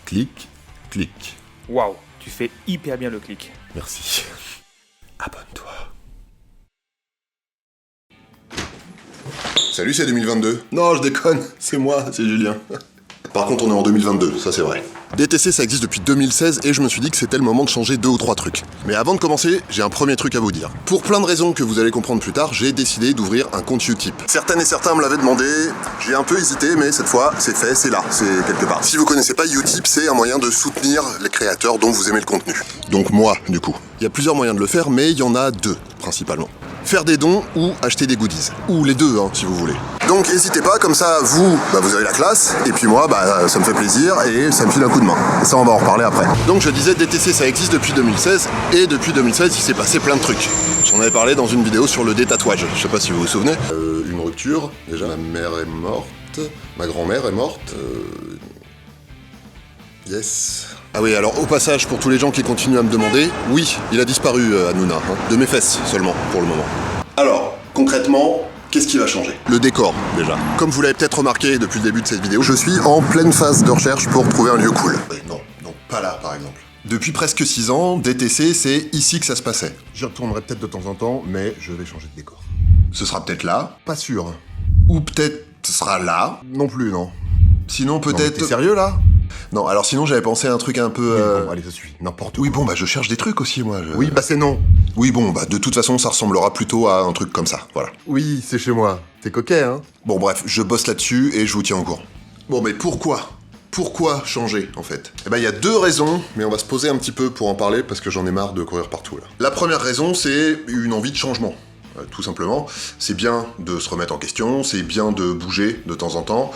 Clic, clic. Waouh, tu fais hyper bien le clic. Merci. Abonne-toi. Salut, c'est 2022. Non, je déconne, c'est moi, c'est Julien. Par contre, on est en 2022, ça c'est vrai. DTC, ça existe depuis 2016 et je me suis dit que c'était le moment de changer 2 ou 3 trucs. Mais avant de commencer, j'ai un premier truc à vous dire. Pour plein de raisons que vous allez comprendre plus tard, j'ai décidé d'ouvrir un compte Utip. Certaines et certains me l'avaient demandé, j'ai un peu hésité, mais cette fois, c'est fait, c'est là, c'est quelque part. Si vous connaissez pas, Utip, c'est un moyen de soutenir les créateurs dont vous aimez le contenu. Donc moi, du coup. Il y a plusieurs moyens de le faire, mais il y en a 2, principalement. Faire des dons ou acheter des goodies. Ou les deux, si vous voulez. Donc n'hésitez pas, comme ça, vous avez la classe, et puis moi, ça me fait plaisir, et ça me file un coup de main. Et ça, on va en reparler après. Donc je disais, DTC, ça existe depuis 2016, et depuis 2016, il s'est passé plein de trucs. J'en avais parlé dans une vidéo sur le détatouage, je sais pas si vous vous souvenez. Une rupture, déjà, ma mère est morte, ma grand-mère est morte, Yes. Ah oui, alors au passage, pour tous les gens qui continuent à me demander, oui, il a disparu, Hanouna, de mes fesses seulement, pour le moment. Alors, concrètement, qu'est-ce qui va changer? Le décor, déjà. Comme vous l'avez peut-être remarqué depuis le début de cette vidéo, je suis en pleine phase de recherche pour trouver un lieu cool. Non, pas là, par exemple. Depuis presque 6 ans, DTC, c'est ici que ça se passait. J'y retournerai peut-être de temps en temps, mais je vais changer de décor. Ce sera peut-être là, pas sûr. Ou peut-être ce sera là, non plus, non. Sinon peut-être... T'es sérieux, là? Non, alors sinon j'avais pensé à un truc un peu... Oui, bon, allez, ça suffit, n'importe quoi. Oui, bon, je cherche des trucs aussi, moi. Oui, c'est non. Oui, bon, de toute façon, ça ressemblera plutôt à un truc comme ça, voilà. Oui, c'est chez moi. T'es coquet, hein? Bon, bref, je bosse là-dessus et je vous tiens au courant. Bon, mais pourquoi changer, en fait? Eh ben, il y a 2 raisons, mais on va se poser un petit peu pour en parler, parce que j'en ai marre de courir partout, là. La première raison, c'est une envie de changement. Tout simplement, c'est bien de se remettre en question, c'est bien de bouger de temps en temps,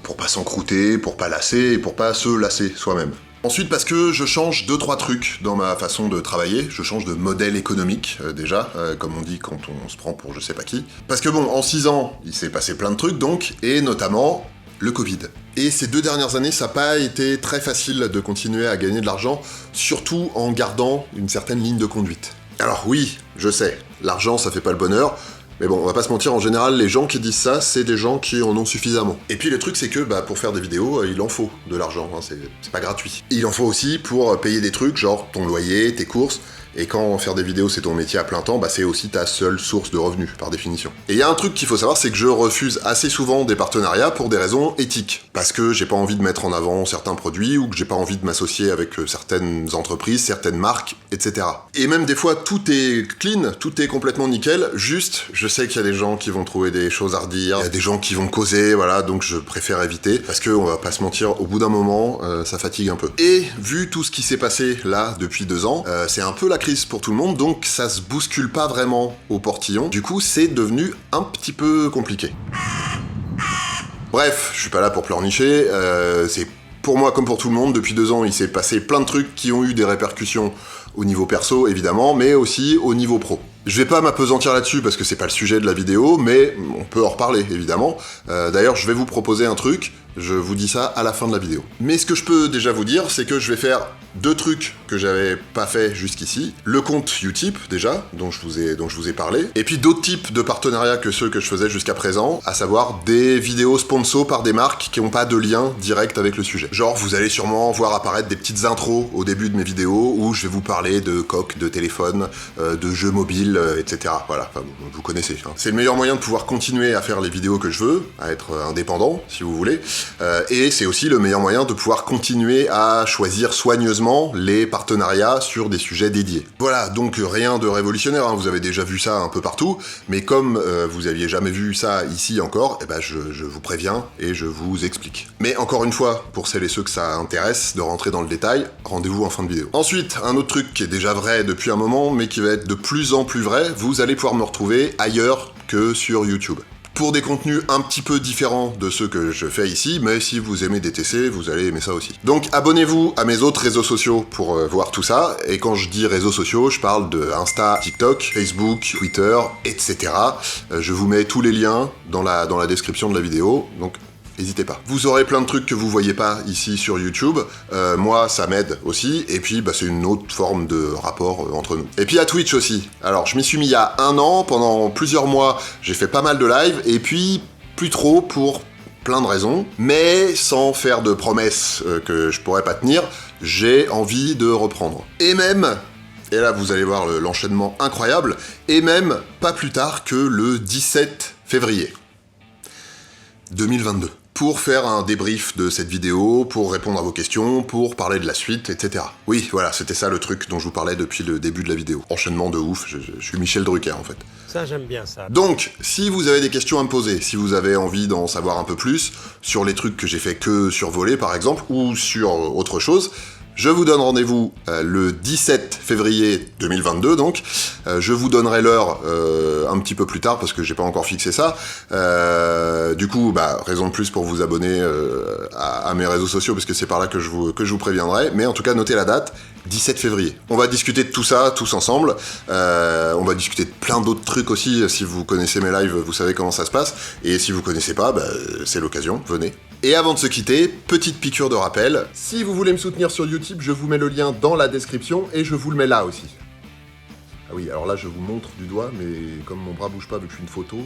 pour pas s'encrouter, pour pas lasser, et pour pas se lasser soi-même. Ensuite, parce que je change 2-3 trucs dans ma façon de travailler, je change de modèle économique, déjà, comme on dit quand on se prend pour je sais pas qui. Parce que bon, en 6 ans, il s'est passé plein de trucs donc, et notamment le Covid. Et ces 2 dernières années, ça n'a pas été très facile de continuer à gagner de l'argent, surtout en gardant une certaine ligne de conduite. Alors oui, je sais, l'argent ça fait pas le bonheur, mais bon, on va pas se mentir, en général, les gens qui disent ça, c'est des gens qui en ont suffisamment. Et puis le truc c'est que, pour faire des vidéos, il en faut de l'argent, c'est pas gratuit. Il en faut aussi pour payer des trucs, genre ton loyer, tes courses, et quand faire des vidéos c'est ton métier à plein temps, c'est aussi ta seule source de revenus, par définition. Et il y a un truc qu'il faut savoir, c'est que je refuse assez souvent des partenariats pour des raisons éthiques. Parce que j'ai pas envie de mettre en avant certains produits, ou que j'ai pas envie de m'associer avec certaines entreprises, certaines marques, etc. Et même des fois, tout est clean, tout est complètement nickel, juste, je sais qu'il y a des gens qui vont trouver des choses à redire, il y a des gens qui vont causer, voilà, donc je préfère éviter, parce que, on va pas se mentir, au bout d'un moment, ça fatigue un peu. Et, vu tout ce qui s'est passé, là, depuis 2 ans, c'est un peu la crise pour tout le monde, donc ça se bouscule pas vraiment au portillon. Du coup, c'est devenu un petit peu compliqué. Bref, je suis pas là pour pleurnicher, c'est pour moi comme pour tout le monde, depuis 2 ans, il s'est passé plein de trucs qui ont eu des répercussions au niveau perso, évidemment, mais aussi au niveau pro. Je vais pas m'appesantir là-dessus parce que c'est pas le sujet de la vidéo, mais on peut en reparler, évidemment. D'ailleurs, je vais vous proposer un truc, je vous dis ça à la fin de la vidéo. Mais ce que je peux déjà vous dire, c'est que je vais faire 2 trucs que j'avais pas fait jusqu'ici. Le compte Utip, déjà, dont je vous ai parlé. Et puis d'autres types de partenariats que ceux que je faisais jusqu'à présent, à savoir des vidéos sponsor par des marques qui n'ont pas de lien direct avec le sujet. Genre, vous allez sûrement voir apparaître des petites intros au début de mes vidéos où je vais vous parler de coques, de téléphones, de jeux mobiles, etc. Voilà, enfin, vous connaissez. C'est le meilleur moyen de pouvoir continuer à faire les vidéos que je veux, à être indépendant, si vous voulez. Et c'est aussi le meilleur moyen de pouvoir continuer à choisir soigneusement les partenariats sur des sujets dédiés. Voilà, donc rien de révolutionnaire, vous avez déjà vu ça un peu partout, mais comme vous aviez jamais vu ça ici encore, je vous préviens et je vous explique. Mais encore une fois, pour celles et ceux que ça intéresse de rentrer dans le détail, rendez-vous en fin de vidéo. Ensuite, un autre truc qui est déjà vrai depuis un moment, mais qui va être de plus en plus vrai, vous allez pouvoir me retrouver ailleurs que sur YouTube. Pour des contenus un petit peu différents de ceux que je fais ici, mais si vous aimez DTC, vous allez aimer ça aussi. Donc abonnez-vous à mes autres réseaux sociaux pour voir tout ça, et quand je dis réseaux sociaux, je parle de Insta, TikTok, Facebook, Twitter, etc. Je vous mets tous les liens dans la description de la vidéo, donc n'hésitez pas. Vous aurez plein de trucs que vous voyez pas ici sur YouTube. Moi, ça m'aide aussi. Et puis, c'est une autre forme de rapport entre nous. Et puis à Twitch aussi. Alors, je m'y suis mis il y a 1 an. Pendant plusieurs mois, j'ai fait pas mal de live. Et puis, plus trop pour plein de raisons, mais sans faire de promesses que je pourrais pas tenir, j'ai envie de reprendre. Et même, et là vous allez voir l'enchaînement incroyable, et même pas plus tard que le 17 février 2022. Pour faire un débrief de cette vidéo, pour répondre à vos questions, pour parler de la suite, etc. Oui, voilà, c'était ça le truc dont je vous parlais depuis le début de la vidéo. Enchaînement de ouf, je suis Michel Drucker en fait. Ça, j'aime bien ça. Donc, si vous avez des questions à me poser, si vous avez envie d'en savoir un peu plus, sur les trucs que j'ai fait que survoler par exemple, ou sur autre chose, je vous donne rendez-vous le 17 février 2022, donc. Je vous donnerai l'heure un petit peu plus tard, parce que j'ai pas encore fixé ça. Du coup, raison de plus pour vous abonner à mes réseaux sociaux, parce que c'est par là que je vous préviendrai. Mais en tout cas, notez la date, 17 février. On va discuter de tout ça, tous ensemble. On va discuter de plein d'autres trucs aussi. Si vous connaissez mes lives, vous savez comment ça se passe. Et si vous connaissez pas, c'est l'occasion, venez. Et avant de se quitter, petite piqûre de rappel. Si vous voulez me soutenir sur YouTube, je vous mets le lien dans la description et je vous le mets là aussi. Ah oui, alors là je vous montre du doigt, mais comme mon bras bouge pas vu que je suis une photo,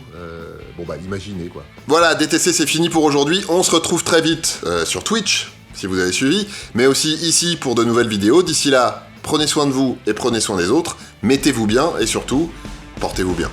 imaginez quoi. Voilà, DTC c'est fini pour aujourd'hui, on se retrouve très vite sur Twitch, si vous avez suivi, mais aussi ici pour de nouvelles vidéos. D'ici là, prenez soin de vous et prenez soin des autres, mettez-vous bien et surtout, portez-vous bien.